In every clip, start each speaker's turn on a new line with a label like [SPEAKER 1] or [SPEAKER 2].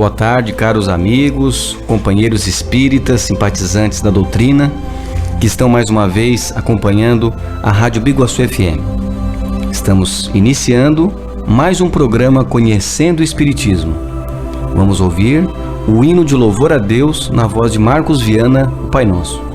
[SPEAKER 1] Boa tarde, caros amigos, companheiros espíritas, simpatizantes da doutrina, que estão mais uma vez acompanhando a Rádio Biguaçu FM. Estamos iniciando mais um programa Conhecendo o Espiritismo. Vamos ouvir o hino de louvor a Deus na voz de Marcos Viana, o Pai Nosso.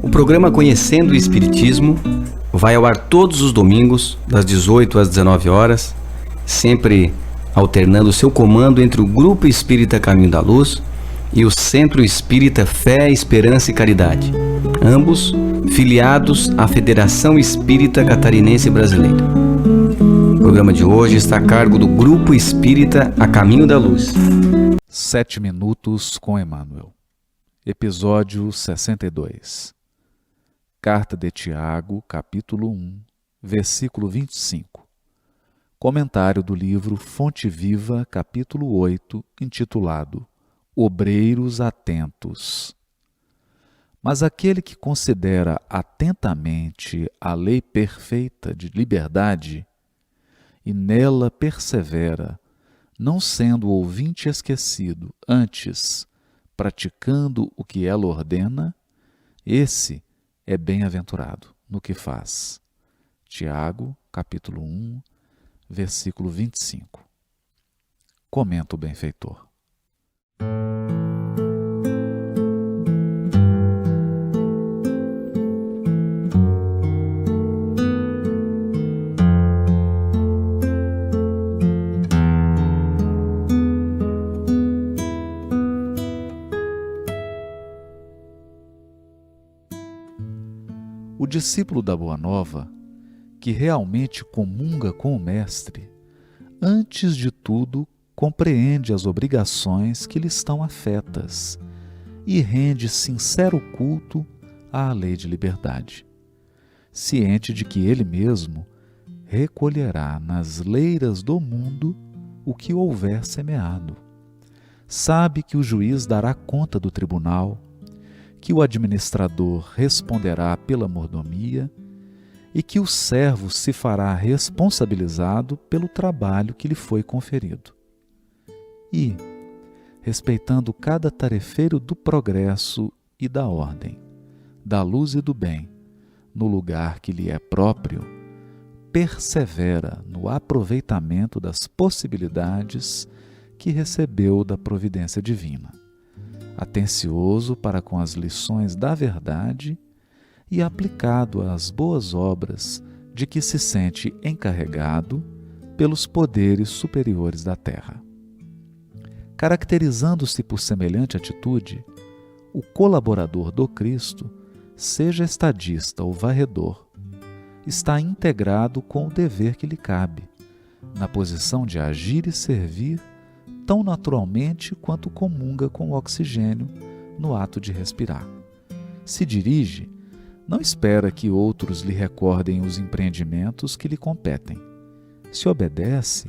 [SPEAKER 1] O programa Conhecendo o Espiritismo vai ao ar todos os domingos, das 18 às 19 horas, sempre alternando seu comando entre o Grupo Espírita Caminho da Luz e o Centro Espírita Fé, Esperança e Caridade, ambos filiados à Federação Espírita Catarinense Brasileira. O programa de hoje está a cargo do Grupo Espírita A Caminho da Luz.
[SPEAKER 2] 7 minutos com Emmanuel. Episódio 62. Carta de Tiago, capítulo 1, versículo 25. Comentário do livro Fonte Viva, capítulo 8, intitulado Obreiros Atentos. Mas aquele que considera atentamente a lei perfeita de liberdade e nela persevera, não sendo ouvinte esquecido, antes praticando o que ela ordena, esse é bem-aventurado no que faz. Tiago, capítulo 1, versículo 25. Comenta o benfeitor. O discípulo da Boa Nova, que realmente comunga com o Mestre, antes de tudo compreende as obrigações que lhe estão afetas e rende sincero culto à lei de liberdade, ciente de que ele mesmo recolherá nas leiras do mundo o que houver semeado. Sabe que o juiz dará conta do tribunal, que o administrador responderá pela mordomia e que o servo se fará responsabilizado pelo trabalho que lhe foi conferido. E, respeitando cada tarefeiro do progresso e da ordem, da luz e do bem, no lugar que lhe é próprio, persevera no aproveitamento das possibilidades que recebeu da providência divina, atencioso para com as lições da verdade e aplicado às boas obras de que se sente encarregado pelos poderes superiores da terra. Caracterizando-se por semelhante atitude, o colaborador do Cristo, seja estadista ou varredor, está integrado com o dever que lhe cabe, na posição de agir e servir tão naturalmente quanto comunga com o oxigênio no ato de respirar. Se dirige, não espera que outros lhe recordem os empreendimentos que lhe competem. Se obedece,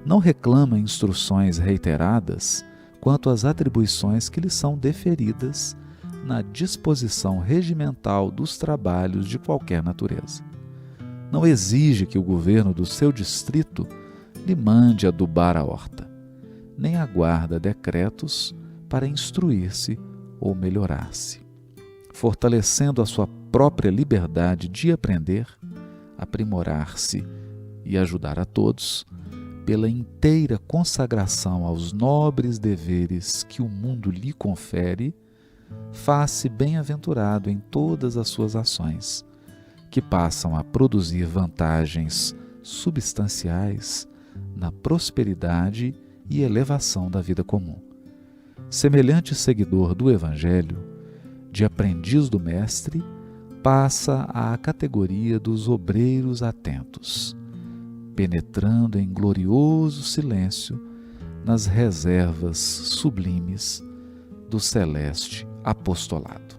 [SPEAKER 2] não reclama instruções reiteradas quanto às atribuições que lhe são deferidas na disposição regimental dos trabalhos de qualquer natureza. Não exige que o governo do seu distrito lhe mande adubar a horta, nem aguarda decretos para instruir-se ou melhorar-se. Fortalecendo a sua própria liberdade de aprender, aprimorar-se e ajudar a todos, pela inteira consagração aos nobres deveres que o mundo lhe confere, faz-se bem-aventurado em todas as suas ações, que passam a produzir vantagens substanciais na prosperidade e elevação da vida comum. Semelhante seguidor do Evangelho, de aprendiz do Mestre, passa à categoria dos obreiros atentos, penetrando em glorioso silêncio nas reservas sublimes do celeste apostolado.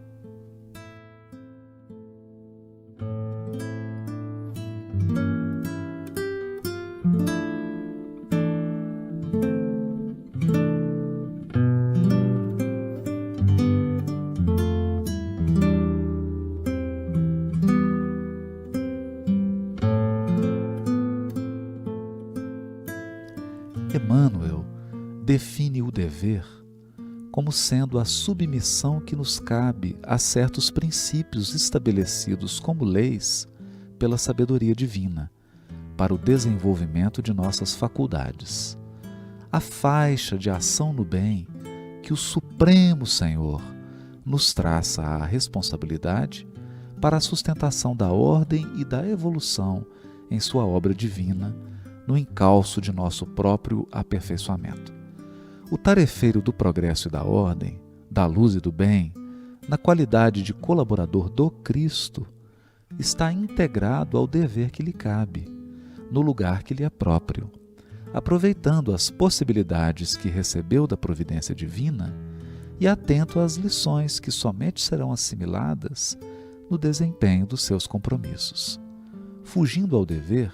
[SPEAKER 2] Emmanuel define o dever como sendo a submissão que nos cabe a certos princípios estabelecidos como leis pela sabedoria divina, para o desenvolvimento de nossas faculdades. A faixa de ação no bem que o Supremo Senhor nos traça a responsabilidade para a sustentação da ordem e da evolução em sua obra divina, no encalço de nosso próprio aperfeiçoamento. O tarefeiro do progresso e da ordem, da luz e do bem, na qualidade de colaborador do Cristo, está integrado ao dever que lhe cabe, no lugar que lhe é próprio, aproveitando as possibilidades que recebeu da providência divina e atento às lições que somente serão assimiladas no desempenho dos seus compromissos. Fugindo ao dever,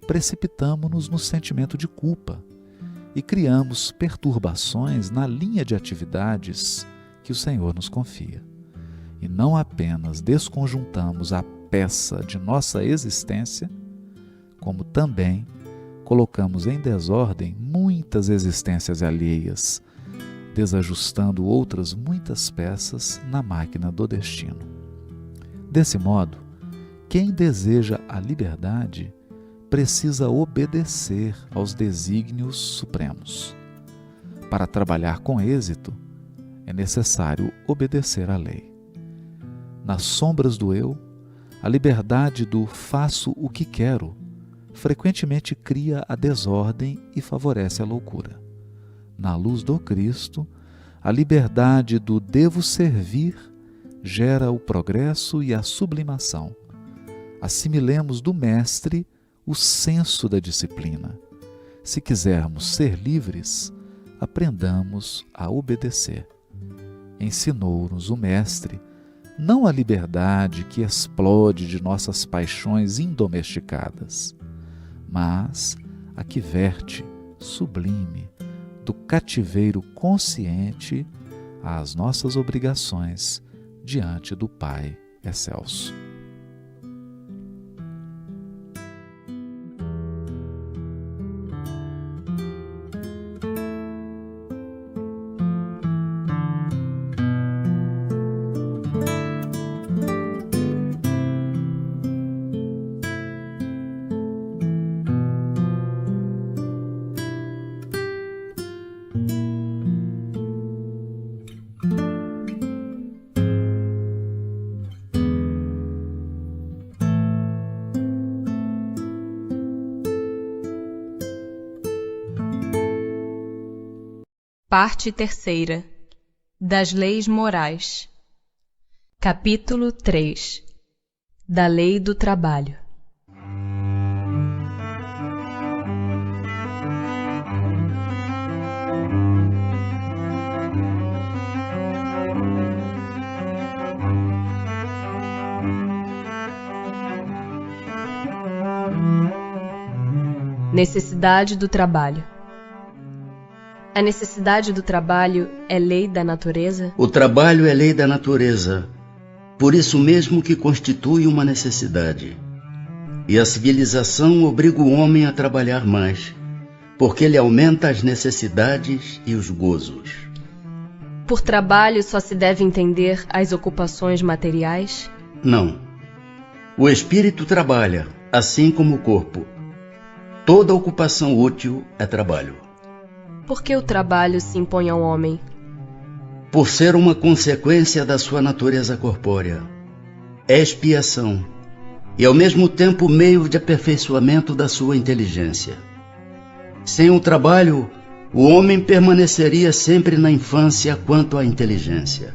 [SPEAKER 2] precipitamo-nos no sentimento de culpa e criamos perturbações na linha de atividades que o Senhor nos confia. E não apenas desconjuntamos a peça de nossa existência, como também colocamos em desordem muitas existências alheias, desajustando outras muitas peças na máquina do destino. Desse modo, quem deseja a liberdade precisa obedecer aos desígnios supremos. Para trabalhar com êxito, é necessário obedecer à lei. Nas sombras do eu, a liberdade do faço o que quero frequentemente cria a desordem e favorece a loucura. Na luz do Cristo, a liberdade do devo servir gera o progresso e a sublimação. Assimilemos do Mestre o senso da disciplina. Se quisermos ser livres, aprendamos a obedecer. Ensinou-nos o Mestre não a liberdade que explode de nossas paixões indomesticadas, mas a que verte, sublime, do cativeiro consciente às nossas obrigações diante do Pai excelso.
[SPEAKER 3] Parte terceira. Das leis morais. Capítulo 3. Da lei do trabalho. Necessidade do trabalho. A necessidade do trabalho é lei da natureza?
[SPEAKER 4] O trabalho é lei da natureza, por isso mesmo que constitui uma necessidade. E a civilização obriga o homem a trabalhar mais, porque ele aumenta as necessidades e os gozos.
[SPEAKER 3] Por trabalho só se deve entender as ocupações materiais?
[SPEAKER 4] Não. O espírito trabalha, assim como o corpo. Toda ocupação útil é trabalho.
[SPEAKER 3] Por que o trabalho se impõe ao homem?
[SPEAKER 4] Por ser uma consequência da sua natureza corpórea. É expiação e ao mesmo tempo meio de aperfeiçoamento da sua inteligência. Sem o trabalho, o homem permaneceria sempre na infância quanto à inteligência.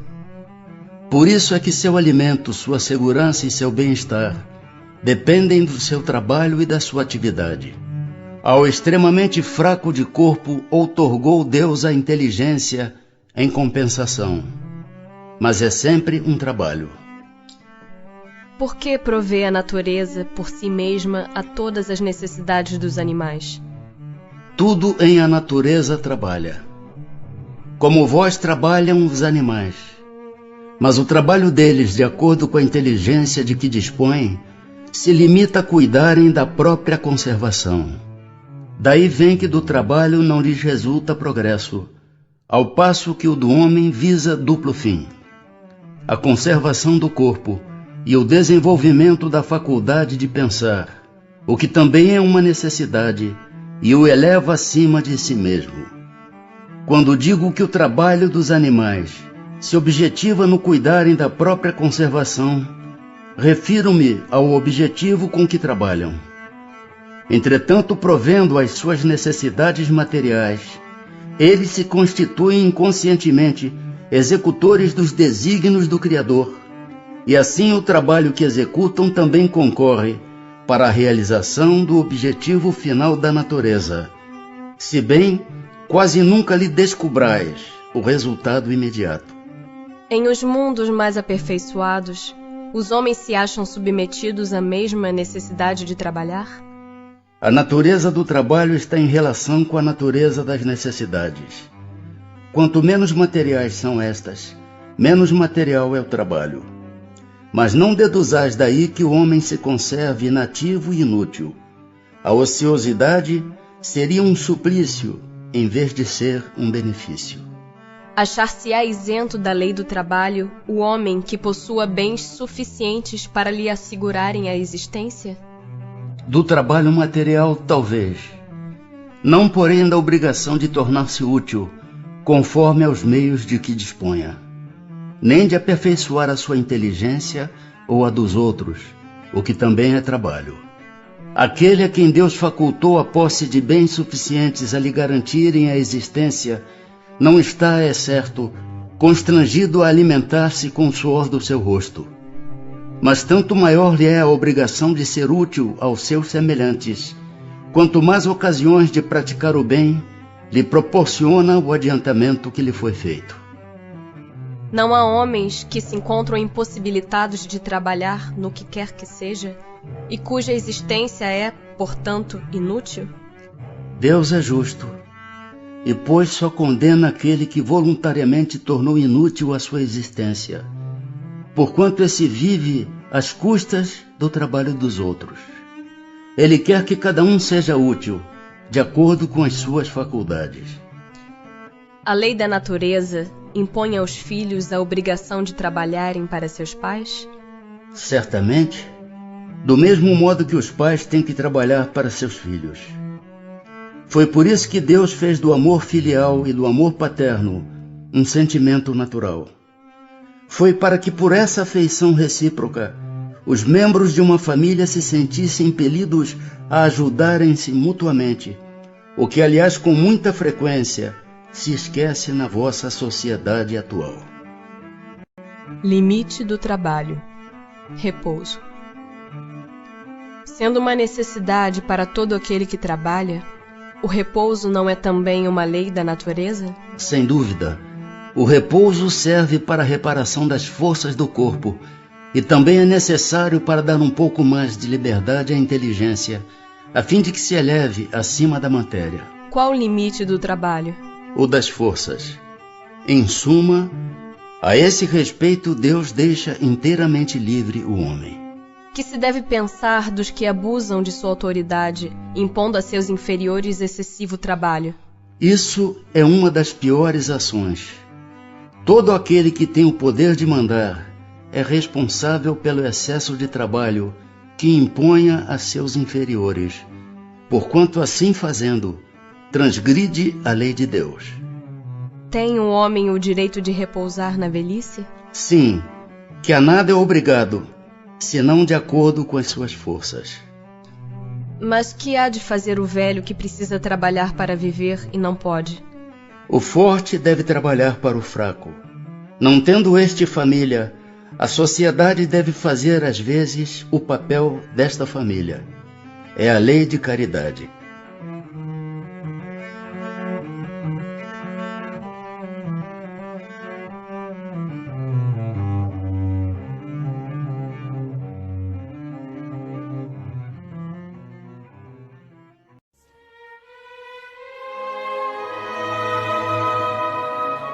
[SPEAKER 4] Por isso é que seu alimento, sua segurança e seu bem-estar dependem do seu trabalho e da sua atividade. Ao extremamente fraco de corpo, outorgou Deus a inteligência em compensação. Mas é sempre um trabalho.
[SPEAKER 3] Por que provê a natureza por si mesma a todas as necessidades dos animais?
[SPEAKER 4] Tudo em a natureza trabalha. Como vós trabalham os animais. Mas o trabalho deles, de acordo com a inteligência de que dispõem, se limita a cuidarem da própria conservação. Daí vem que do trabalho não lhes resulta progresso, ao passo que o do homem visa duplo fim: a conservação do corpo e o desenvolvimento da faculdade de pensar, o que também é uma necessidade e o eleva acima de si mesmo. Quando digo que o trabalho dos animais se objetiva no cuidarem da própria conservação, refiro-me ao objetivo com que trabalham. Entretanto, provendo as suas necessidades materiais, eles se constituem inconscientemente executores dos desígnios do Criador, e assim o trabalho que executam também concorre para a realização do objetivo final da natureza, se bem quase nunca lhe descubrais o resultado imediato.
[SPEAKER 3] Em os mundos mais aperfeiçoados, os homens se acham submetidos à mesma necessidade de trabalhar?
[SPEAKER 4] A natureza do trabalho está em relação com a natureza das necessidades. Quanto menos materiais são estas, menos material é o trabalho. Mas não deduzais daí que o homem se conserve inativo e inútil. A ociosidade seria um suplício, em vez de ser um benefício.
[SPEAKER 3] Achar-se-á isento da lei do trabalho o homem que possua bens suficientes para lhe assegurarem a existência?
[SPEAKER 4] Do trabalho material, talvez. Não, porém, da obrigação de tornar-se útil, conforme aos meios de que disponha, nem de aperfeiçoar a sua inteligência ou a dos outros, o que também é trabalho. Aquele a quem Deus facultou a posse de bens suficientes a lhe garantirem a existência, não está, é certo, constrangido a alimentar-se com o suor do seu rosto. Mas tanto maior lhe é a obrigação de ser útil aos seus semelhantes, quanto mais ocasiões de praticar o bem lhe proporciona o adiantamento que lhe foi feito.
[SPEAKER 3] Não há homens que se encontram impossibilitados de trabalhar no que quer que seja, e cuja existência é, portanto, inútil?
[SPEAKER 4] Deus é justo, e pois só condena aquele que voluntariamente tornou inútil a sua existência, porquanto esse vive às custas do trabalho dos outros. Ele quer que cada um seja útil, de acordo com as suas faculdades.
[SPEAKER 3] A lei da natureza impõe aos filhos a obrigação de trabalharem para seus pais?
[SPEAKER 4] Certamente, do mesmo modo que os pais têm que trabalhar para seus filhos. Foi por isso que Deus fez do amor filial e do amor paterno um sentimento natural. Foi para que por essa afeição recíproca os membros de uma família se sentissem impelidos a ajudarem-se mutuamente, o que, aliás, com muita frequência se esquece na vossa sociedade atual.
[SPEAKER 3] Limite do trabalho. Repouso. Sendo uma necessidade para todo aquele que trabalha, o repouso não é também uma lei da natureza?
[SPEAKER 4] Sem dúvida. O repouso serve para a reparação das forças do corpo e também é necessário para dar um pouco mais de liberdade à inteligência, a fim de que se eleve acima da matéria.
[SPEAKER 3] Qual o limite do trabalho?
[SPEAKER 4] O das forças. Em suma, a esse respeito, Deus deixa inteiramente livre o homem.
[SPEAKER 3] Que se deve pensar dos que abusam de sua autoridade, impondo a seus inferiores excessivo trabalho?
[SPEAKER 4] Isso é uma das piores ações. Todo aquele que tem o poder de mandar é responsável pelo excesso de trabalho que imponha a seus inferiores, porquanto assim fazendo, transgride a lei de Deus.
[SPEAKER 3] Tem o homem o direito de repousar na velhice?
[SPEAKER 4] Sim, que a nada é obrigado, senão de acordo com as suas forças.
[SPEAKER 3] Mas que há de fazer o velho que precisa trabalhar para viver e não pode?
[SPEAKER 4] O forte deve trabalhar para o fraco. Não tendo este família, a sociedade deve fazer às vezes o papel desta família. É a lei de caridade.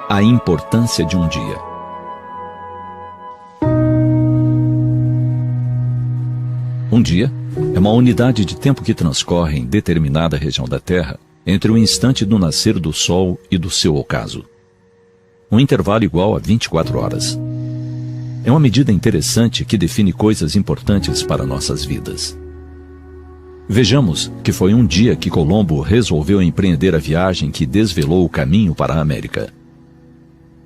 [SPEAKER 2] A importância de um dia. Um dia é uma unidade de tempo que transcorre em determinada região da Terra entre o instante do nascer do Sol e do seu ocaso. Um intervalo igual a 24 horas. É uma medida interessante que define coisas importantes para nossas vidas. Vejamos que foi um dia que Colombo resolveu empreender a viagem que desvelou o caminho para a América.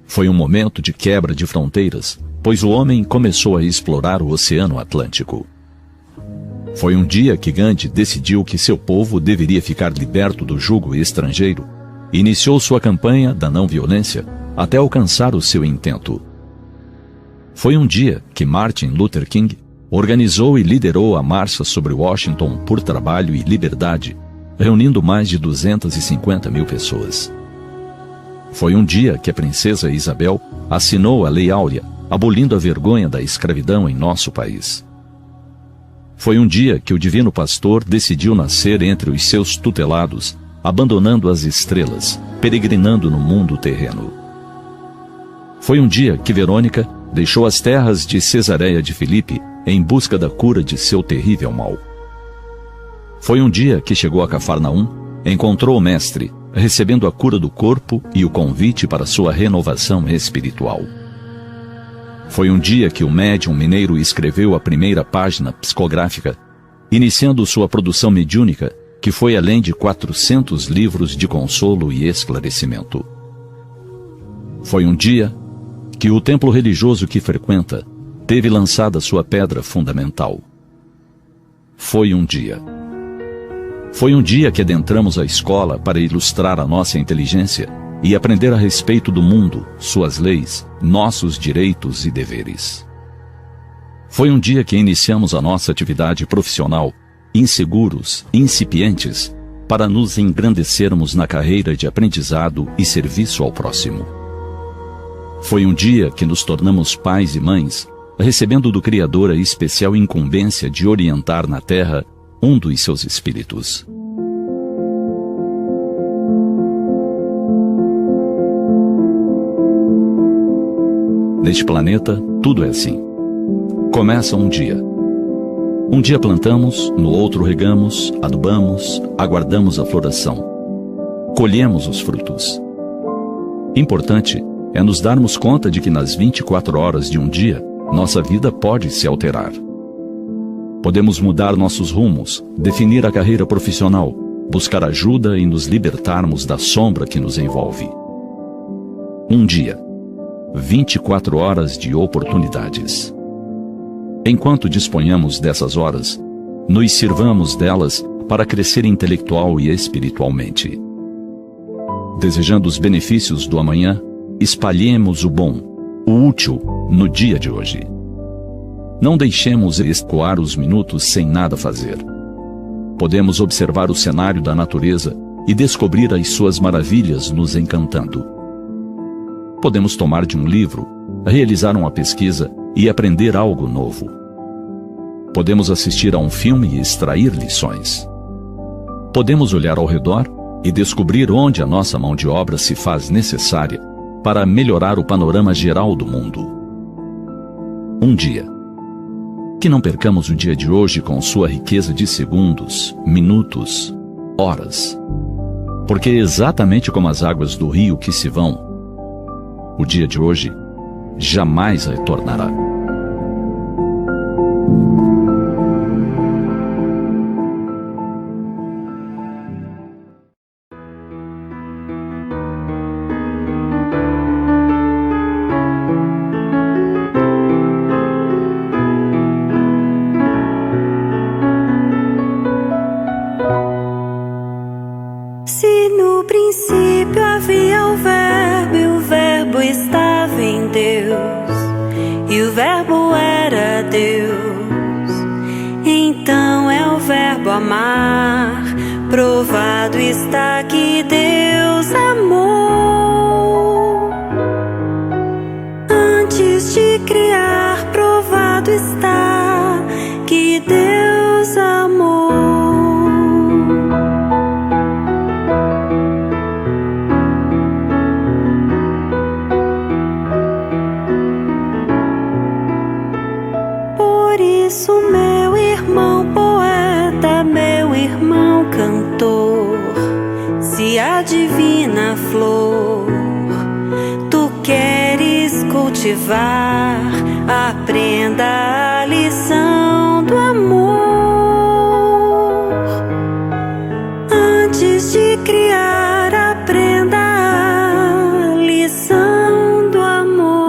[SPEAKER 2] Foi um momento de quebra de fronteiras, pois o homem começou a explorar o Oceano Atlântico. Foi um dia que Gandhi decidiu que seu povo deveria ficar liberto do jugo estrangeiro e iniciou sua campanha da não-violência até alcançar o seu intento. Foi um dia que Martin Luther King organizou e liderou a Marcha sobre Washington por Trabalho e Liberdade, reunindo mais de 250 mil pessoas. Foi um dia que a princesa Isabel assinou a Lei Áurea, abolindo a vergonha da escravidão em nosso país. Foi um dia que o divino pastor decidiu nascer entre os seus tutelados, abandonando as estrelas, peregrinando no mundo terreno. Foi um dia que Verônica deixou as terras de Cesareia de Filipe em busca da cura de seu terrível mal. Foi um dia que chegou a Cafarnaum, encontrou o mestre,
[SPEAKER 5] recebendo a cura do corpo e o convite para sua renovação espiritual. Foi um dia que o médium mineiro escreveu a primeira página psicográfica, iniciando sua produção mediúnica, que foi além de 400 livros de consolo e esclarecimento. Foi um dia que o templo religioso que frequenta teve lançada sua pedra fundamental. Foi um dia que adentramos a escola para ilustrar a nossa inteligência e aprender a respeito do mundo, suas leis, nossos direitos e deveres. Foi um dia que iniciamos a nossa atividade profissional, inseguros, incipientes, para nos engrandecermos na carreira de aprendizado e serviço ao próximo. Foi um dia que nos tornamos pais e mães, recebendo do Criador a especial incumbência de orientar na Terra um dos seus espíritos. Neste planeta, tudo é assim. Começa um dia. Um dia plantamos, no outro regamos, adubamos, aguardamos a floração. Colhemos os frutos. Importante é nos darmos conta de que nas 24 horas de um dia, nossa vida pode se alterar. Podemos mudar nossos rumos, definir a carreira profissional, buscar ajuda e nos libertarmos da sombra que nos envolve. Um dia, 24 horas de oportunidades. Enquanto disponhamos dessas horas, nos sirvamos delas para crescer intelectual e espiritualmente. Desejando os benefícios do amanhã, espalhemos o bom, o útil, no dia de hoje. Não deixemos escoar os minutos sem nada fazer. Podemos observar o cenário da natureza e descobrir as suas maravilhas nos encantando. Podemos tomar de um livro, realizar uma pesquisa e aprender algo novo. Podemos assistir a um filme e extrair lições. Podemos olhar ao redor e descobrir onde a nossa mão de obra se faz necessária para melhorar o panorama geral do mundo. Um dia. Que não percamos o dia de hoje com sua riqueza de segundos, minutos, horas. Porque exatamente como as águas do rio que se vão, o dia de hoje jamais retornará.
[SPEAKER 6] Se no princípio havia o Verbo, e o Verbo estava em Deus, e o Verbo era Deus, então é o Verbo amar. Provado está que Deus amou. Antes de criar, provado está que Deus amou. Por isso, meu irmão poeta, meu irmão cantor, se a divina flor tu queres cultivar, aprenda a lição do amor. Antes de criar, aprenda a lição do amor.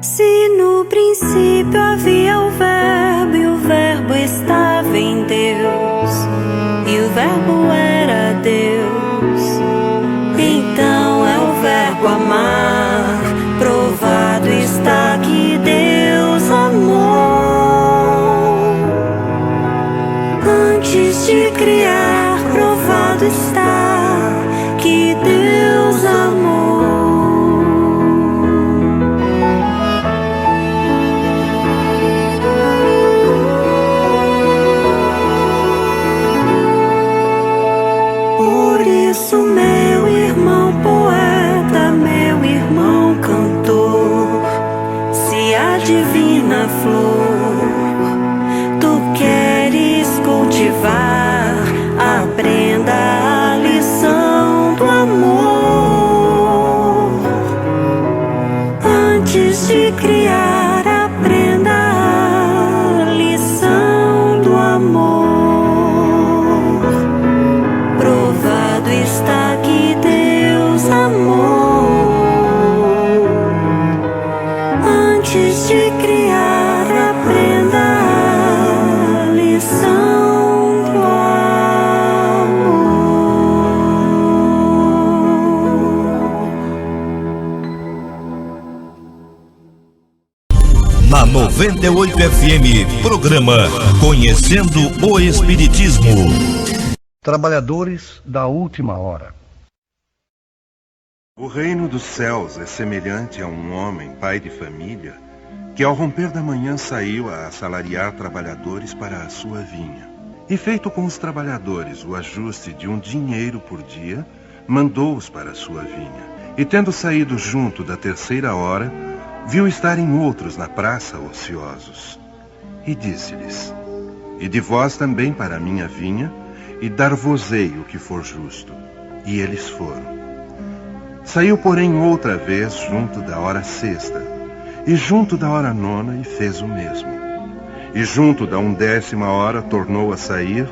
[SPEAKER 6] Se no princípio havia o Verbo, e o Verbo estava em Deus, e o Verbo era Deus, então é o Verbo amar. Provado está que Deus amou. Antes de criar, provado está que Deus amou. Por isso, meu irmão poeta, divina flor tu queres cultivar, aprenda a lição do amor. Antes de criar, aprenda a lição do amor. Provado está que Deus amou. Antes de criar, aprenda a lição do amor.
[SPEAKER 7] Na 98 FM, programa Conhecendo o Espiritismo.
[SPEAKER 8] Trabalhadores da última hora.
[SPEAKER 9] O reino dos céus é semelhante a um homem, pai de família, que ao romper da manhã saiu a assalariar trabalhadores para a sua vinha. E feito com os trabalhadores o ajuste de um dinheiro por dia, mandou-os para a sua vinha. E tendo saído junto da terceira hora, viu estarem outros na praça ociosos. E disse-lhes: Ide vós também para a minha vinha, e dar-vos-ei o que for justo. E eles foram. Saiu, porém, outra vez junto da hora sexta, e junto da hora nona, e fez o mesmo. E junto da 11ª hora tornou a sair,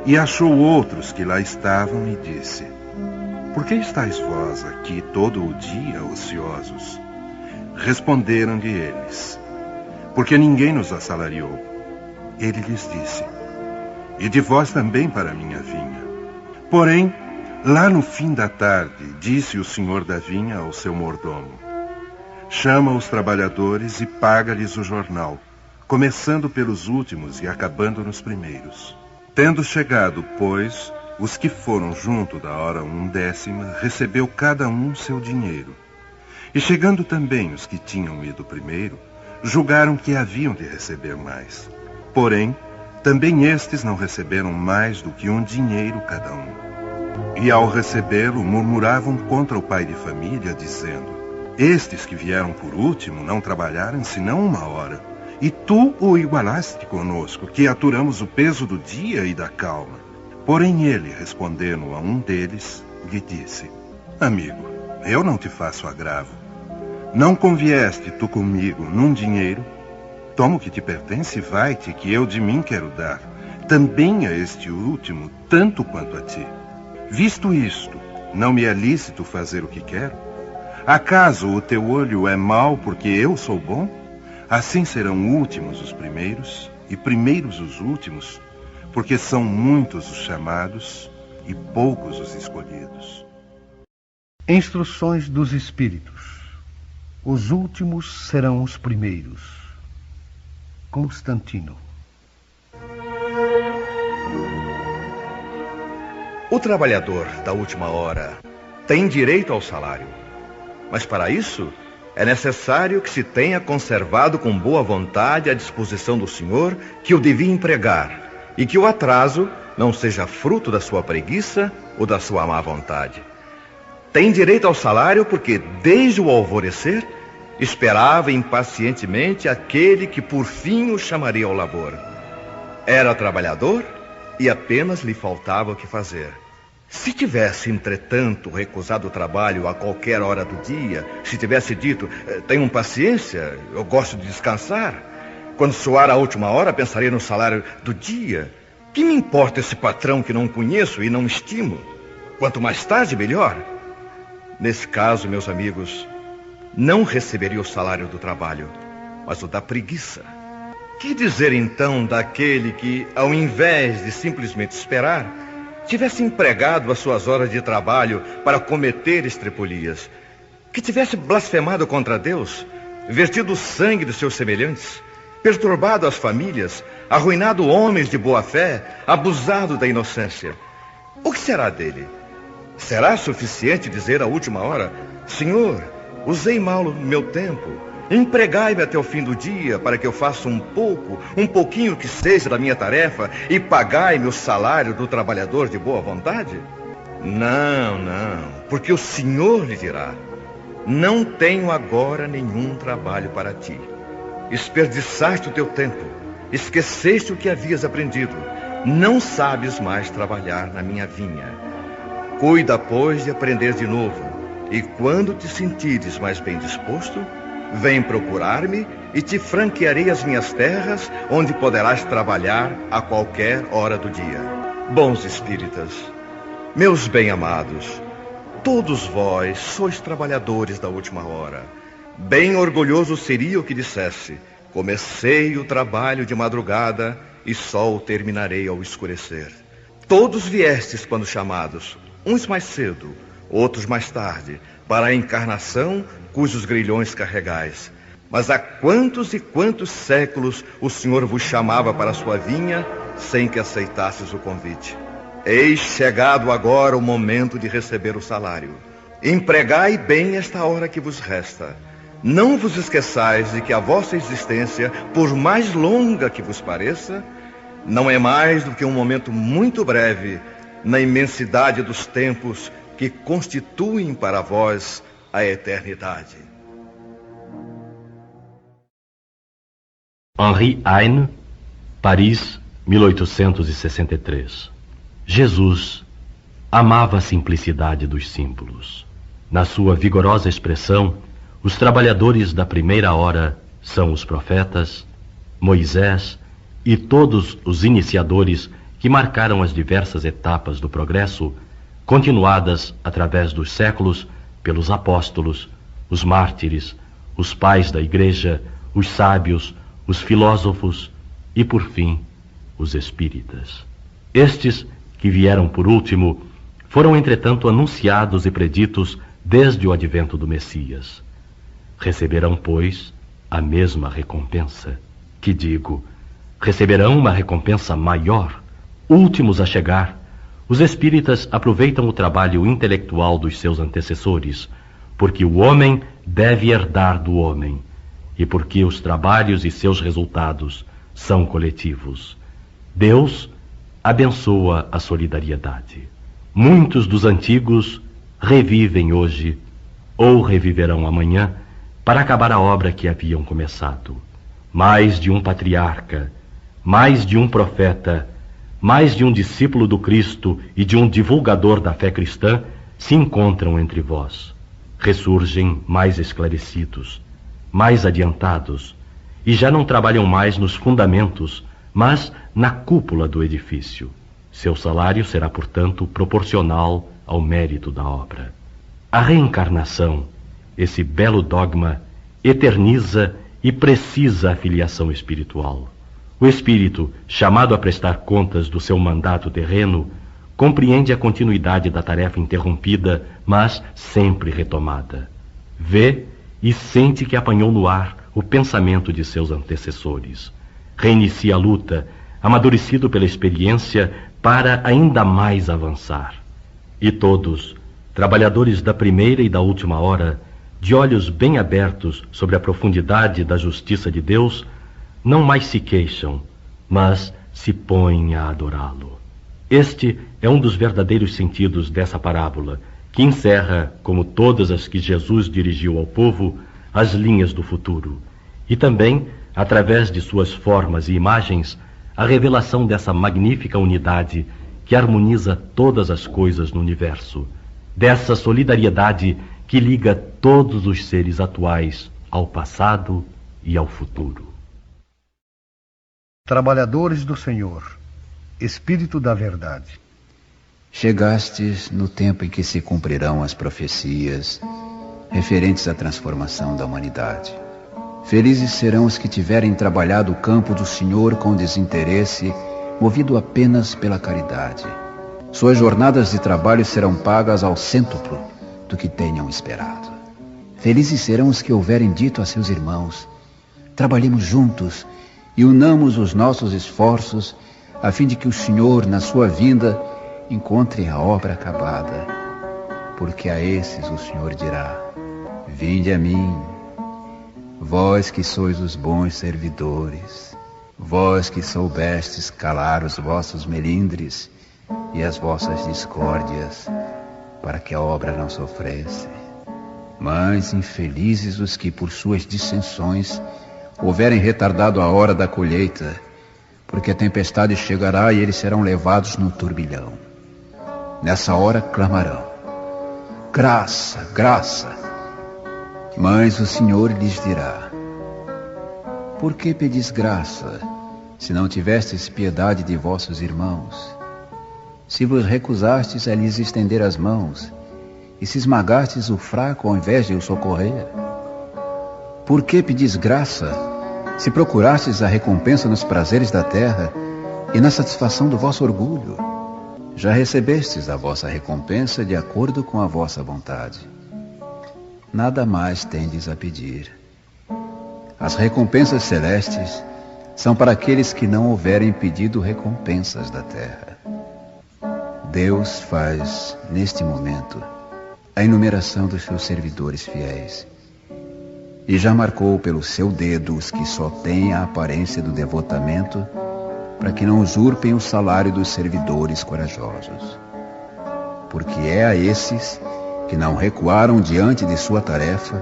[SPEAKER 9] e achou outros que lá estavam, e disse: Por que estáis vós aqui todo o dia ociosos? Responderam-lhe eles: Porque ninguém nos assalariou. Ele lhes disse: Ide vós também para a minha vinha. Porém, lá no fim da tarde, disse o senhor da vinha ao seu mordomo: Chama os trabalhadores e paga-lhes o jornal, começando pelos últimos e acabando nos primeiros. Tendo chegado, pois, os que foram junto da hora 11ª, recebeu cada um seu dinheiro. E chegando também os que tinham ido primeiro, julgaram que haviam de receber mais. Porém, também estes não receberam mais do que um dinheiro cada um. E ao recebê-lo, murmuravam contra o pai de família, dizendo: Estes que vieram por último não trabalharam senão 1 hora. E tu o igualaste conosco, que aturamos o peso do dia e da calma. Porém ele, respondendo a um deles, lhe disse: Amigo, eu não te faço agravo. Não convieste tu comigo num dinheiro? Toma o que te pertence e vai-te, que eu de mim quero dar, também a este último, tanto quanto a ti. Visto isto, não me é lícito fazer o que quero? Acaso o teu olho é mau porque eu sou bom? Assim serão últimos os primeiros, e primeiros os últimos, porque são muitos os chamados e poucos os escolhidos.
[SPEAKER 8] Instruções dos Espíritos. Os últimos serão os primeiros. Constantino.
[SPEAKER 10] O trabalhador da última hora tem direito ao salário, mas para isso é necessário que se tenha conservado com boa vontade a disposição do senhor que o devia empregar, e que o atraso não seja fruto da sua preguiça ou da sua má vontade. Tem direito ao salário porque, desde o alvorecer, esperava impacientemente aquele que por fim o chamaria ao labor. Era trabalhador e apenas lhe faltava o que fazer. Se tivesse, entretanto, recusado o trabalho a qualquer hora do dia, se tivesse dito: tenham paciência, eu gosto de descansar, quando soar a última hora pensaria no salário do dia. Que me importa esse patrão que não conheço e não estimo? Quanto mais tarde, melhor. Nesse caso, meus amigos, não receberia o salário do trabalho, mas o da preguiça. Que dizer então daquele que, ao invés de simplesmente esperar, tivesse empregado as suas horas de trabalho para cometer estrepolias, que tivesse blasfemado contra Deus, vertido o sangue dos seus semelhantes, perturbado as famílias, arruinado homens de boa fé, abusado da inocência? O que será dele? Será suficiente dizer à última hora: Senhor, usei mal o meu tempo, empregai-me até o fim do dia para que eu faça um pouquinho que seja da minha tarefa e pagai-me o salário do trabalhador de boa vontade? Não, porque o Senhor lhe dirá: não tenho agora nenhum trabalho para ti. Desperdiçaste o teu tempo, esqueceste o que havias aprendido, não sabes mais trabalhar na minha vinha. Cuida, pois, de aprender de novo, e quando te sentires mais bem disposto, vem procurar-me e te franquearei as minhas terras, onde poderás trabalhar a qualquer hora do dia. Bons espíritas, meus bem-amados, todos vós sois trabalhadores da última hora. Bem orgulhoso seria o que dissesse: comecei o trabalho de madrugada e só o terminarei ao escurecer. Todos viestes quando chamados, uns mais cedo, outros mais tarde, para a encarnação cujos grilhões carregais. Mas há quantos e quantos séculos o Senhor vos chamava para a sua vinha, sem que aceitasses o convite. Eis chegado agora o momento de receber o salário. Empregai bem esta hora que vos resta. Não vos esqueçais de que a vossa existência, por mais longa que vos pareça, não é mais do que um momento muito breve na imensidade dos tempos que constituem para vós a eternidade.
[SPEAKER 11] Henri Heine, Paris, 1863. Jesus amava a simplicidade dos símbolos. Na sua vigorosa expressão, os trabalhadores da primeira hora são os profetas, Moisés e todos os iniciadores que marcaram as diversas etapas do progresso, continuadas através dos séculos pelos apóstolos, os mártires, os pais da igreja, os sábios, os filósofos e, por fim, os espíritas. Estes, que vieram por último, foram, entretanto, anunciados e preditos desde o advento do Messias. Receberão, pois, a mesma recompensa. Que digo, receberão uma recompensa maior. Últimos a chegar, os espíritas aproveitam o trabalho intelectual dos seus antecessores, porque o homem deve herdar do homem, e porque os trabalhos e seus resultados são coletivos. Deus abençoa a solidariedade. Muitos dos antigos revivem hoje, ou reviverão amanhã, para acabar a obra que haviam começado. Mais de um patriarca, mais de um profeta, mais de um discípulo do Cristo e de um divulgador da fé cristã se encontram entre vós. Ressurgem mais esclarecidos, mais adiantados, e já não trabalham mais nos fundamentos, mas na cúpula do edifício. Seu salário será, portanto, proporcional ao mérito da obra. A reencarnação, esse belo dogma, eterniza e precisa a filiação espiritual. O espírito, chamado a prestar contas do seu mandato terreno, compreende a continuidade da tarefa interrompida, mas sempre retomada. Vê e sente que apanhou no ar o pensamento de seus antecessores. Reinicia a luta, amadurecido pela experiência, para ainda mais avançar. E todos, trabalhadores da primeira e da última hora, de olhos bem abertos sobre a profundidade da justiça de Deus, não mais se queixam, mas se põem a adorá-lo. Este é um dos verdadeiros sentidos dessa parábola, que encerra, como todas as que Jesus dirigiu ao povo, as linhas do futuro, e também, através de suas formas e imagens, a revelação dessa magnífica unidade que harmoniza todas as coisas no universo, dessa solidariedade que liga todos os seres atuais ao passado e ao futuro.
[SPEAKER 8] Trabalhadores do Senhor, Espírito da Verdade.
[SPEAKER 12] Chegastes no tempo em que se cumprirão as profecias referentes à transformação da humanidade. Felizes serão os que tiverem trabalhado o campo do Senhor com desinteresse, movido apenas pela caridade. Suas jornadas de trabalho serão pagas ao cêntuplo do que tenham esperado. Felizes serão os que houverem dito a seus irmãos: trabalhemos juntos e unamos os nossos esforços, a fim de que o Senhor, na sua vinda, encontre a obra acabada. Porque a esses o Senhor dirá: vinde a mim, vós que sois os bons servidores, vós que soubestes calar os vossos melindres e as vossas discórdias, para que a obra não sofresse. Mas infelizes os que por suas dissensões houverem retardado a hora da colheita, porque a tempestade chegará e eles serão levados no turbilhão. Nessa hora clamarão: graça, graça. Mas o Senhor lhes dirá: por que pedis graça, se não tivestes piedade de vossos irmãos? Se vos recusastes a lhes estender as mãos, e se esmagastes o fraco ao invés de o socorrer? Por que pedis graça, se procurastes a recompensa nos prazeres da terra e na satisfação do vosso orgulho? Já recebestes a vossa recompensa de acordo com a vossa vontade. Nada mais tendes a pedir. As recompensas celestes são para aqueles que não houverem pedido recompensas da terra. Deus faz, neste momento, a enumeração dos seus servidores fiéis, e já marcou pelo seu dedo os que só têm a aparência do devotamento, para que não usurpem o salário dos servidores corajosos. Porque é a esses que não recuaram diante de sua tarefa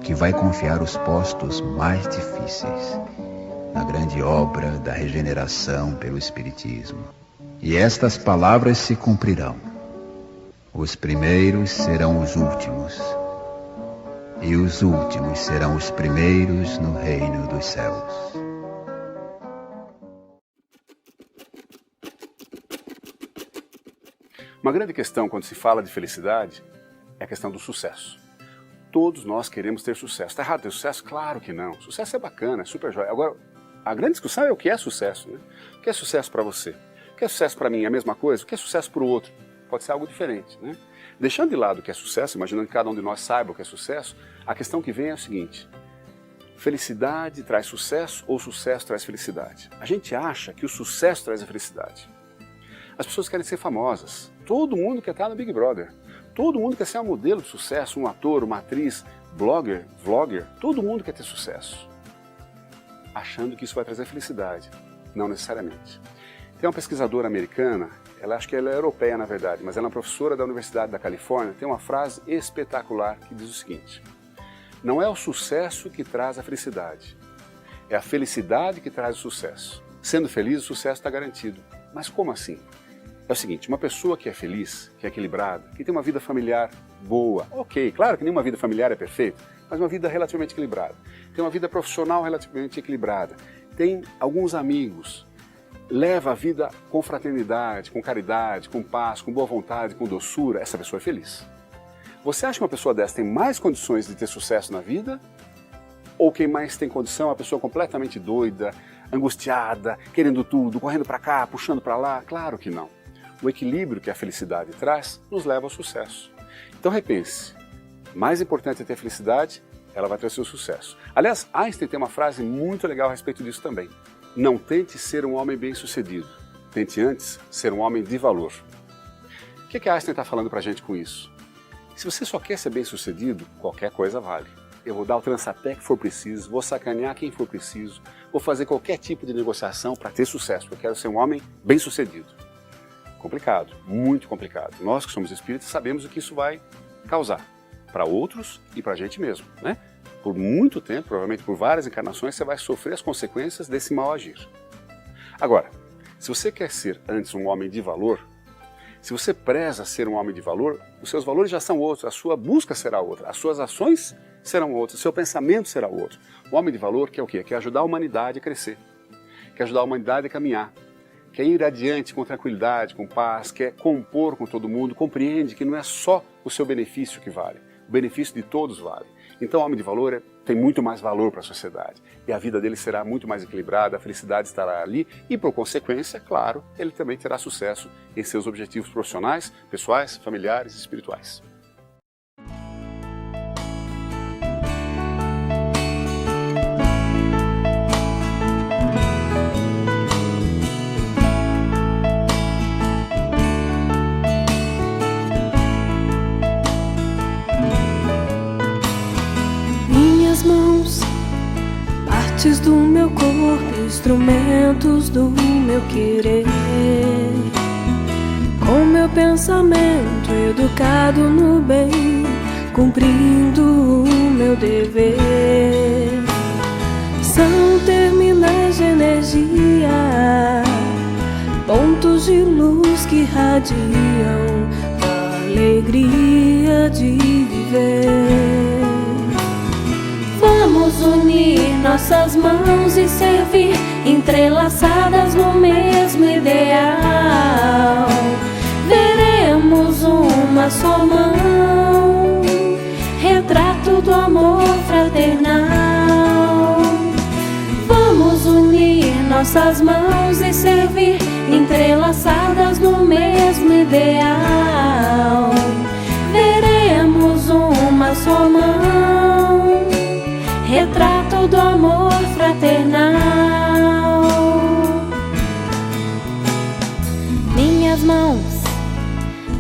[SPEAKER 12] que vai confiar os postos mais difíceis na grande obra da regeneração pelo Espiritismo. E estas palavras se cumprirão: os primeiros serão os últimos, e os últimos serão os primeiros no reino dos céus.
[SPEAKER 13] Uma grande questão quando se fala de felicidade é a questão do sucesso. Todos nós queremos ter sucesso. Está errado ter sucesso? Claro que não. Sucesso é bacana, é super jóia. Agora, a grande discussão é o que é sucesso, né? O que é sucesso para você? O que é sucesso para mim? É a mesma coisa? O que é sucesso para o outro? Pode ser algo diferente, né? Deixando de lado o que é sucesso, imaginando que cada um de nós saiba o que é sucesso, a questão que vem é o seguinte: felicidade traz sucesso ou sucesso traz felicidade? A gente acha que o sucesso traz a felicidade. As pessoas querem ser famosas. Todo mundo quer estar no Big Brother. Todo mundo quer ser um modelo de sucesso, um ator, uma atriz, blogger, vlogger. Todo mundo quer ter sucesso, achando que isso vai trazer felicidade. Não necessariamente. Tem uma pesquisadora americana, acho que ela é europeia na verdade, mas ela é uma professora da Universidade da Califórnia, tem uma frase espetacular que diz o seguinte: não é o sucesso que traz a felicidade, é a felicidade que traz o sucesso. Sendo feliz, o sucesso está garantido. Mas como assim? É o seguinte: uma pessoa que é feliz, que é equilibrada, que tem uma vida familiar boa, ok, claro que nenhuma vida familiar é perfeita, mas uma vida relativamente equilibrada, tem uma vida profissional relativamente equilibrada, tem alguns amigos, leva a vida com fraternidade, com caridade, com paz, com boa vontade, com doçura, essa pessoa é feliz. Você acha que uma pessoa dessa tem mais condições de ter sucesso na vida? Ou quem mais tem condição é uma pessoa completamente doida, angustiada, querendo tudo, correndo para cá, puxando para lá? Claro que não. O equilíbrio que a felicidade traz nos leva ao sucesso. Então repense, mais importante é ter felicidade, ela vai trazer o sucesso. Aliás, Einstein tem uma frase muito legal a respeito disso também: não tente ser um homem bem-sucedido, tente antes ser um homem de valor. O que Einstein está falando para a gente com isso? Se você só quer ser bem-sucedido, qualquer coisa vale. Eu vou dar o transaté que for preciso, vou sacanear quem for preciso, vou fazer qualquer tipo de negociação para ter sucesso, porque eu quero ser um homem bem-sucedido. Complicado, muito complicado. Nós que somos espíritas sabemos o que isso vai causar para outros e para a gente mesmo, né? Por muito tempo, provavelmente por várias encarnações, você vai sofrer as consequências desse mal agir. Agora, se você quer ser antes um homem de valor, se você preza ser um homem de valor, os seus valores já são outros, a sua busca será outra, as suas ações serão outras, o seu pensamento será outro. O homem de valor quer o quê? Quer ajudar a humanidade a crescer, quer ajudar a humanidade a caminhar, quer ir adiante com tranquilidade, com paz, quer compor com todo mundo, compreende que não é só o seu benefício que vale, o benefício de todos vale. Então o homem de valor tem muito mais valor para a sociedade e a vida dele será muito mais equilibrada, a felicidade estará ali e, por consequência, claro, ele também terá sucesso em seus objetivos profissionais, pessoais, familiares e espirituais.
[SPEAKER 6] Partes do meu corpo, instrumentos do meu querer. Com meu pensamento educado no bem, cumprindo o meu dever. São terminais de energia, pontos de luz que radiam a alegria de viver. Vamos unir nossas mãos e servir, entrelaçadas no mesmo ideal. Veremos uma só mão, retrato do amor fraternal. Vamos unir nossas mãos e servir, entrelaçadas no mesmo ideal. Veremos uma só mão, retrato do amor fraternal. Minhas mãos,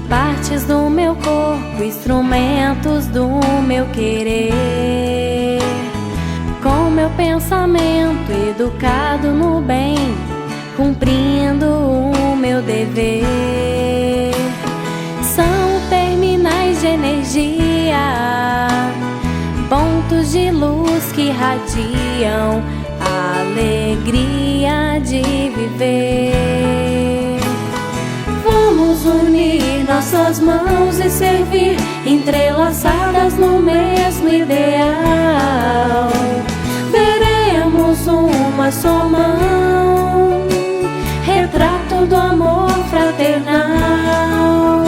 [SPEAKER 6] partes do meu corpo, instrumentos do meu querer. Com meu pensamento educado no bem, cumprindo o meu dever. São terminais de energia, pontos de luz que radiam a alegria de viver. Vamos unir nossas mãos e servir, entrelaçadas no mesmo ideal. Veremos uma só mão, retrato do amor fraternal.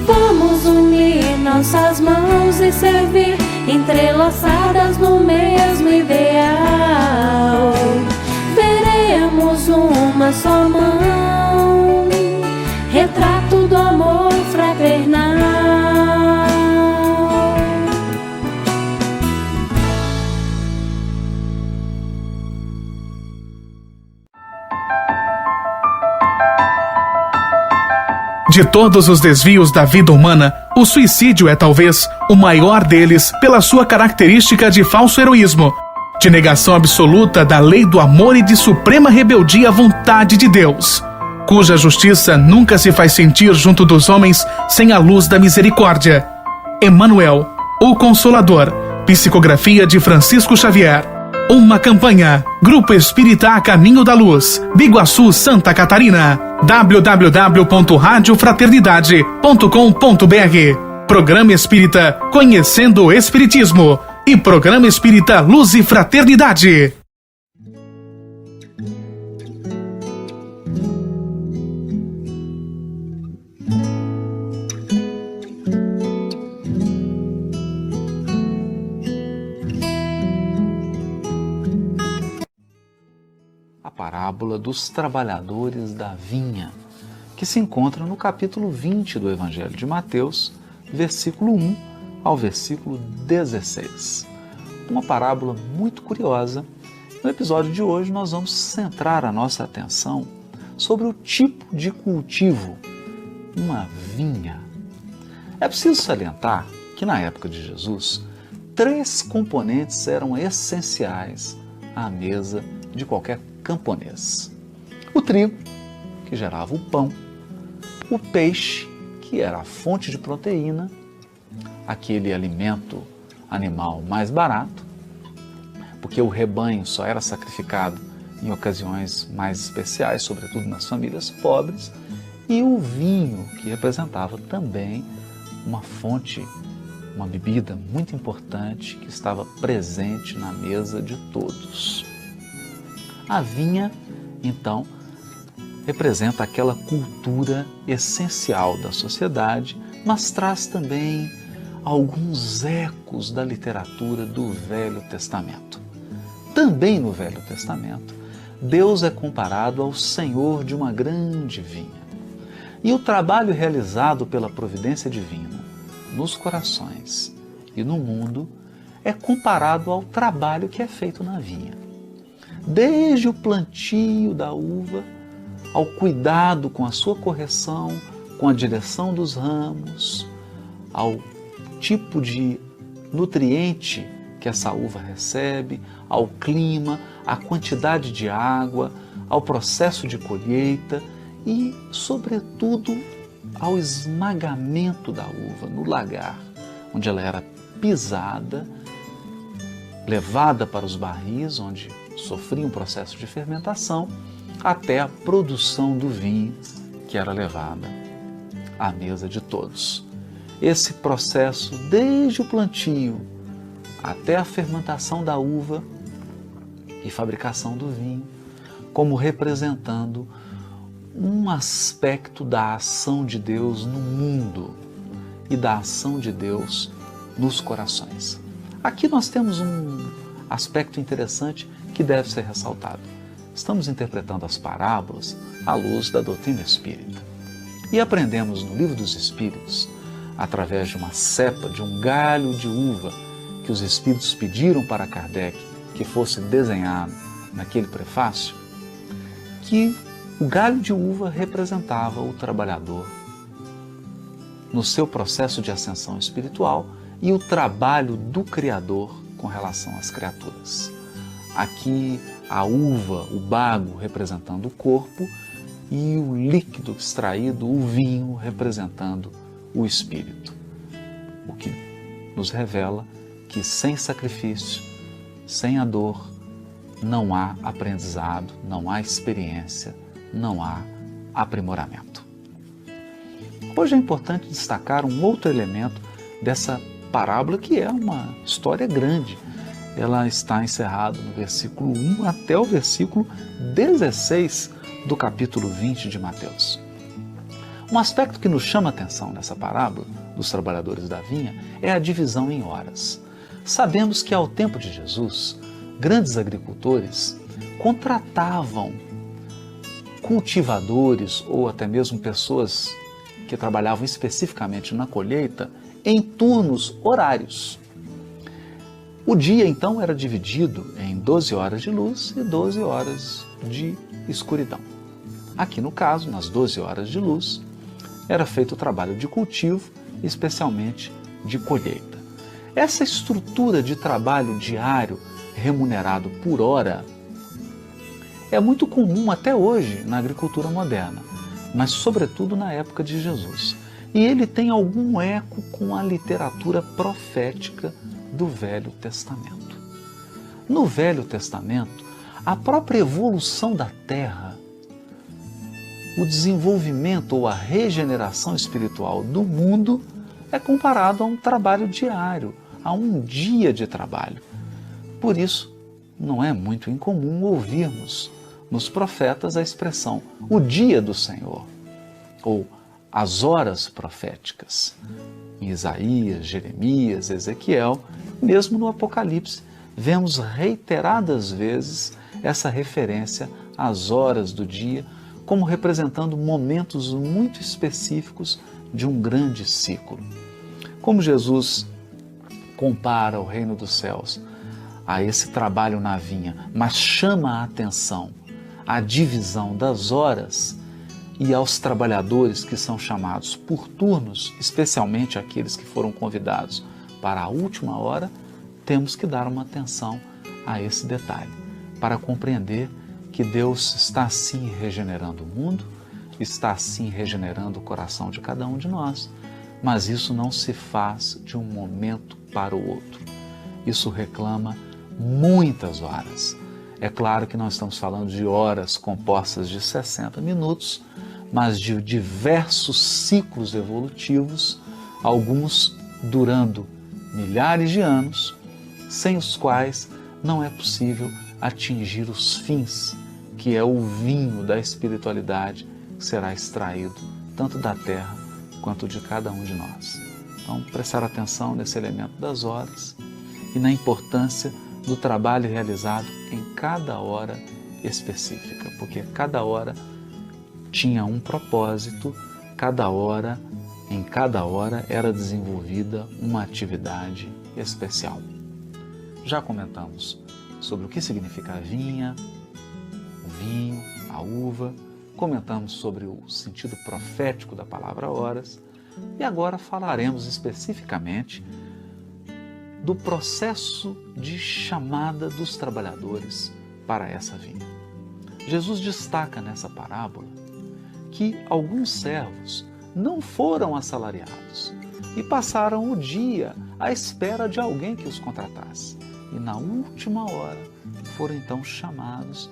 [SPEAKER 6] Vamos unir nossas mãos e servir, entrelaçadas no mesmo ideal. Veremos uma só mão, retrato do amor fraternal.
[SPEAKER 14] De todos os desvios da vida humana, o suicídio é talvez o maior deles pela sua característica de falso heroísmo, de negação absoluta da lei do amor e de suprema rebeldia à vontade de Deus, cuja justiça nunca se faz sentir junto dos homens sem a luz da misericórdia. Emmanuel, o Consolador, psicografia de Francisco Xavier. Uma campanha, Grupo Espírita A Caminho da Luz, Biguaçu, Santa Catarina. www.radiofraternidade.com.br. Programa Espírita Conhecendo o Espiritismo e Programa Espírita Luz e Fraternidade.
[SPEAKER 2] A parábola dos trabalhadores da vinha, que se encontra no capítulo 20 do Evangelho de Mateus, versículo 1 ao versículo 16. Uma parábola muito curiosa. No episódio de hoje nós vamos centrar a nossa atenção sobre o tipo de cultivo, uma vinha. É preciso salientar que na época de Jesus, 3 componentes eram essenciais à mesa de qualquer camponês: o trigo, que gerava o pão, o peixe, que era a fonte de proteína, aquele alimento animal mais barato, porque o rebanho só era sacrificado em ocasiões mais especiais, sobretudo nas famílias pobres, e o vinho, que representava também uma fonte, uma bebida muito importante que estava presente na mesa de todos. A vinha, então, representa aquela cultura essencial da sociedade, mas traz também alguns ecos da literatura do Velho Testamento. Também no Velho Testamento, Deus é comparado ao Senhor de uma grande vinha. E o trabalho realizado pela providência divina nos corações e no mundo é comparado ao trabalho que é feito na vinha. Desde o plantio da uva, ao cuidado com a sua correção, com a direção dos ramos, ao tipo de nutriente que essa uva recebe, ao clima, à quantidade de água, ao processo de colheita e, sobretudo, ao esmagamento da uva no lagar, onde ela era pisada levada para os barris, onde sofria um processo de fermentação, até a produção do vinho, que era levada à mesa de todos. Esse processo, desde o plantio até a fermentação da uva e fabricação do vinho, como representando um aspecto da ação de Deus no mundo e da ação de Deus nos corações. Aqui nós temos um aspecto interessante que deve ser ressaltado. Estamos interpretando as parábolas à luz da doutrina espírita. E aprendemos no Livro dos Espíritos, através de uma cepa, de um galho de uva, que os Espíritos pediram para Kardec que fosse desenhado naquele prefácio, que o galho de uva representava o trabalhador no seu processo de ascensão espiritual e o trabalho do Criador com relação às criaturas. Aqui a uva, o bago, representando o corpo, e o líquido extraído, o vinho, representando o espírito. O que nos revela que sem sacrifício, sem a dor, não há aprendizado, não há experiência, não há aprimoramento. Hoje é importante destacar um outro elemento dessa parábola, que é uma história grande. Ela está encerrada no versículo 1 até o versículo 16 do capítulo 20 de Mateus. Um aspecto que nos chama a atenção nessa parábola dos trabalhadores da vinha é a divisão em horas. Sabemos que ao tempo de Jesus, grandes agricultores contratavam cultivadores ou até mesmo pessoas que trabalhavam especificamente na colheita em turnos horários. O dia então era dividido em 12 horas de luz e 12 horas de escuridão. Aqui no caso, nas 12 horas de luz, era feito o trabalho de cultivo, especialmente de colheita. Essa estrutura de trabalho diário remunerado por hora é muito comum até hoje na agricultura moderna, mas sobretudo na época de Jesus. E ele tem algum eco com a literatura profética do Velho Testamento. No Velho Testamento, a própria evolução da terra, o desenvolvimento ou a regeneração espiritual do mundo é comparado a um trabalho diário, a um dia de trabalho. Por isso, não é muito incomum ouvirmos nos profetas a expressão o dia do Senhor, ou as horas proféticas. Em Isaías, Jeremias, Ezequiel, mesmo no Apocalipse, vemos reiteradas vezes essa referência às horas do dia como representando momentos muito específicos de um grande ciclo. Como Jesus compara o reino dos céus a esse trabalho na vinha, mas chama a atenção à divisão das horas e aos trabalhadores que são chamados por turnos, especialmente aqueles que foram convidados para a última hora, temos que dar uma atenção a esse detalhe, para compreender que Deus está sim regenerando o mundo, está sim regenerando o coração de cada um de nós, mas isso não se faz de um momento para o outro. Isso reclama muitas horas. É claro que nós estamos falando de horas compostas de 60 minutos, mas de diversos ciclos evolutivos, alguns durando milhares de anos, sem os quais não é possível atingir os fins, que é o vinho da espiritualidade que será extraído tanto da terra quanto de cada um de nós. Então, prestar atenção nesse elemento das horas e na importância do trabalho realizado em cada hora específica, porque cada hora tinha um propósito, em cada hora era desenvolvida uma atividade especial. Já comentamos sobre o que significa a vinha, o vinho, a uva, comentamos sobre o sentido profético da palavra horas e agora falaremos especificamente do processo de chamada dos trabalhadores para essa vinha. Jesus destaca nessa parábola que alguns servos não foram assalariados e passaram o dia à espera de alguém que os contratasse. e na última hora foram então chamados,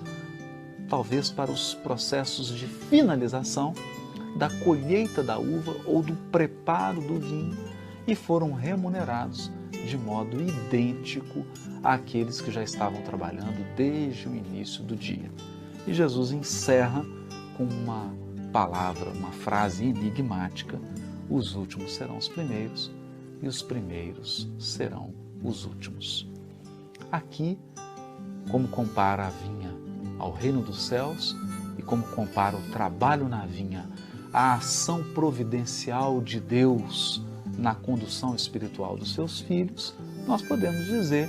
[SPEAKER 2] talvez para os processos de finalização da colheita da uva ou do preparo do vinho, e foram remunerados de modo idêntico àqueles que já estavam trabalhando desde o início do dia. E Jesus encerra com uma palavra, uma frase enigmática: os últimos serão os primeiros e os primeiros serão os últimos. Aqui, como compara a vinha ao reino dos céus e como compara o trabalho na vinha à ação providencial de Deus na condução espiritual dos seus filhos, nós podemos dizer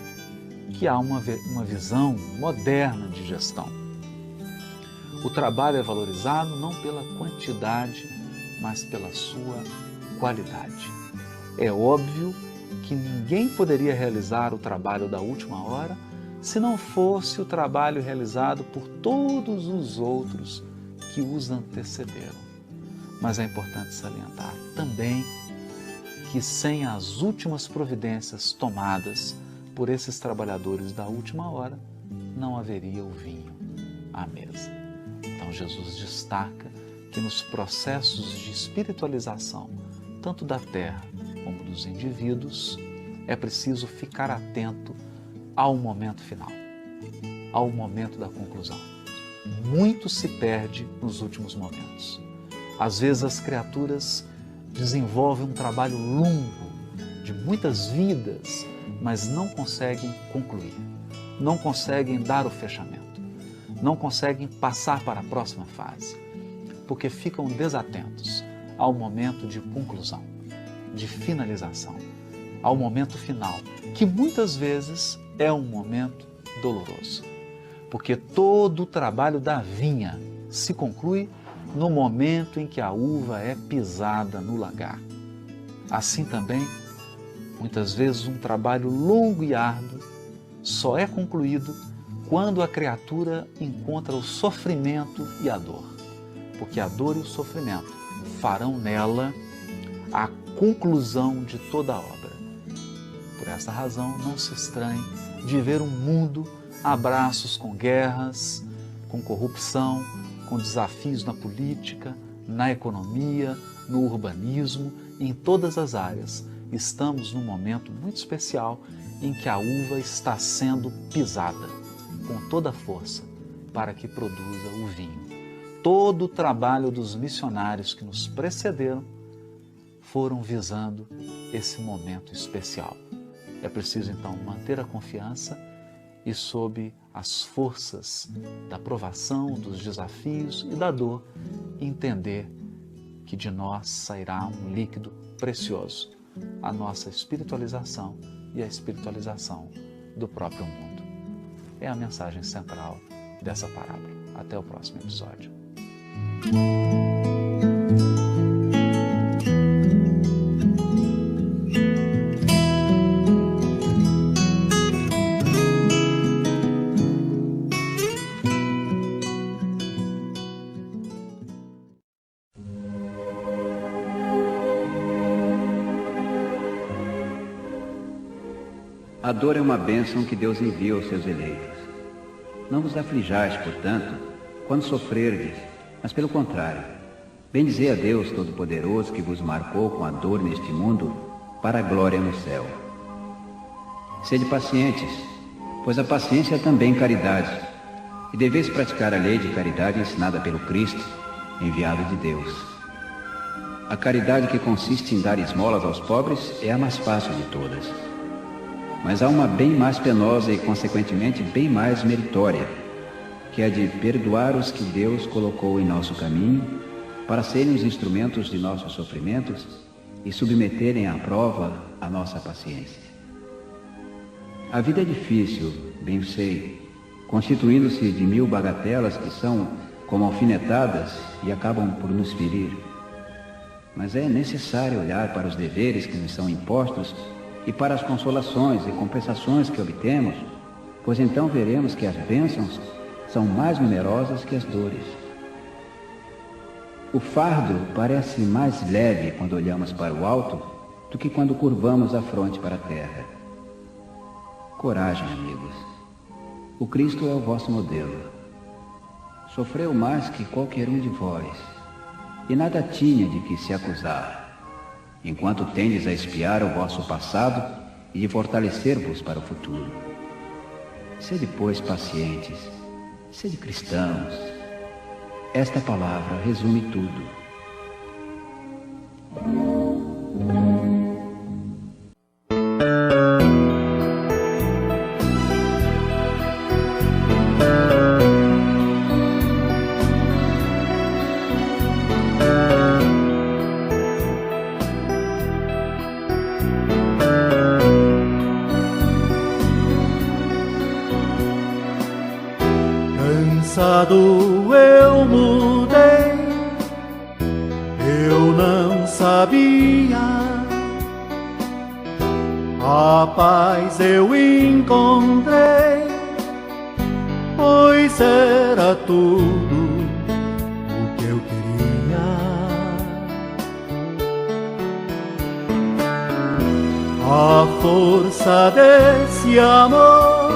[SPEAKER 2] que há uma visão moderna de gestão. O trabalho é valorizado não pela quantidade, mas pela sua qualidade. É óbvio que ninguém poderia realizar o trabalho da última hora se não fosse o trabalho realizado por todos os outros que os antecederam. Mas é importante salientar também que sem as últimas providências tomadas por esses trabalhadores da última hora, não haveria o vinho à mesa. Então Jesus destaca que nos processos de espiritualização, tanto da terra como dos indivíduos, é preciso ficar atento ao momento final, ao momento da conclusão. Muito se perde nos últimos momentos. Às vezes as criaturas desenvolvem um trabalho longo, de muitas vidas, mas não conseguem concluir, não conseguem dar o fechamento, não conseguem passar para a próxima fase, porque ficam desatentos ao momento de conclusão, de finalização, ao momento final, que muitas vezes é um momento doloroso, porque todo o trabalho da vinha se conclui no momento em que a uva é pisada no lagar. Assim também, muitas vezes um trabalho longo e árduo só é concluído quando a criatura encontra o sofrimento e a dor, porque a dor e o sofrimento farão nela a conclusão de toda a obra. Por essa razão, não se estranhe de ver um mundo a braços com guerras, com corrupção, com desafios na política, na economia, no urbanismo, em todas as áreas. Estamos num momento muito especial em que a uva está sendo pisada com toda a força para que produza o vinho. Todo o trabalho dos missionários que nos precederam foram visando esse momento especial. É preciso então manter a confiança e, sob as forças da provação, dos desafios e da dor, entender que de nós sairá um líquido precioso, a nossa espiritualização e a espiritualização do próprio mundo. É a mensagem central dessa parábola. Até o próximo episódio.
[SPEAKER 12] A dor é uma bênção que Deus envia aos seus eleitos. Não vos aflijais, portanto, quando sofrerdes, mas pelo contrário, bendizei a Deus Todo-Poderoso que vos marcou com a dor neste mundo para a glória no céu. Sede pacientes, pois a paciência é também caridade, e deveis praticar a lei de caridade ensinada pelo Cristo, enviado de Deus. A caridade que consiste em dar esmolas aos pobres é a mais fácil de todas. Mas há uma bem mais penosa e, consequentemente, bem mais meritória, que é a de perdoar os que Deus colocou em nosso caminho para serem os instrumentos de nossos sofrimentos e submeterem à prova a nossa paciência. A vida é difícil, bem sei, constituindo-se de 1000 bagatelas que são como alfinetadas e acabam por nos ferir. Mas é necessário olhar para os deveres que nos são impostos e para as consolações e compensações que obtemos, pois então veremos que as bênçãos são mais numerosas que as dores. O fardo parece mais leve quando olhamos para o alto do que quando curvamos a fronte para a terra. Coragem, amigos. O Cristo é o vosso modelo. Sofreu mais que qualquer um de vós, e nada tinha de que se acusar, enquanto tendes a espiar o vosso passado e de fortalecer-vos para o futuro. Sede, pois, pacientes, sede cristãos. Esta palavra resume tudo.
[SPEAKER 15] Cansado eu mudei, eu não sabia. A paz eu encontrei, pois era tudo o que eu queria. A força desse amor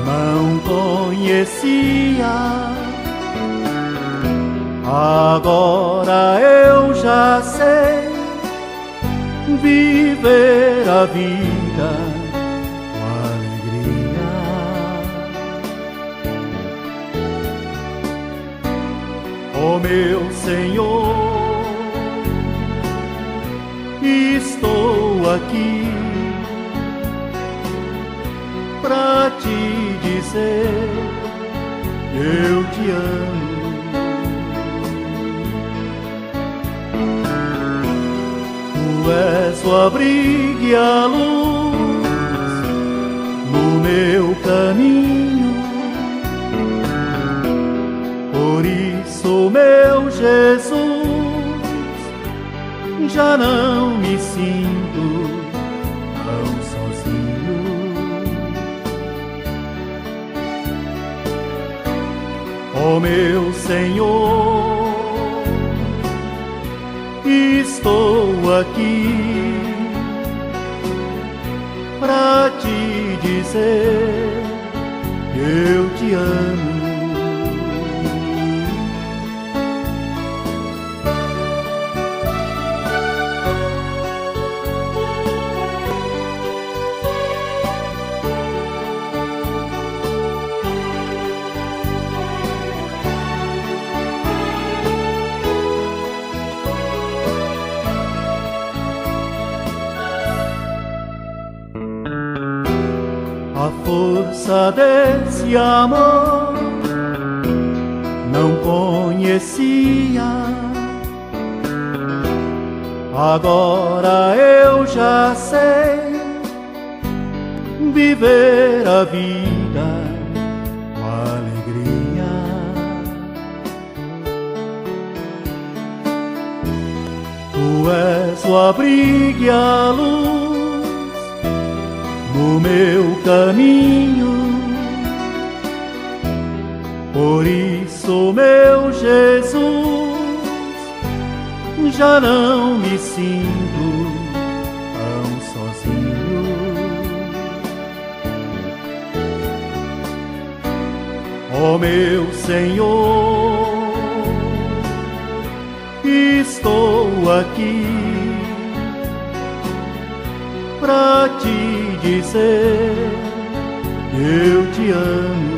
[SPEAKER 15] não conhecia. Agora eu já sei viver a vida com alegria. Ó meu Senhor, estou aqui pra te dizer eu te amo. Tu és o abrigo e a luz no meu caminho. Por isso, meu Jesus, já não me sinto tão sozinho. Ó meu Senhor, estou aqui pra te dizer eu te amo. A força desse amor não conhecia. Agora eu já sei viver a vida com alegria. Tu és o abrigo e a luz no meu caminho. Por isso, meu Jesus, já não me sinto tão sozinho. Ó meu Senhor, estou aqui pra te dizer eu te amo.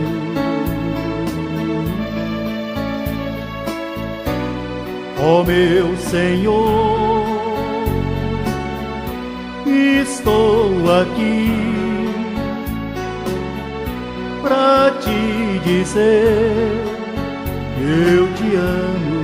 [SPEAKER 15] Ó meu Senhor, estou aqui pra te dizer eu te amo.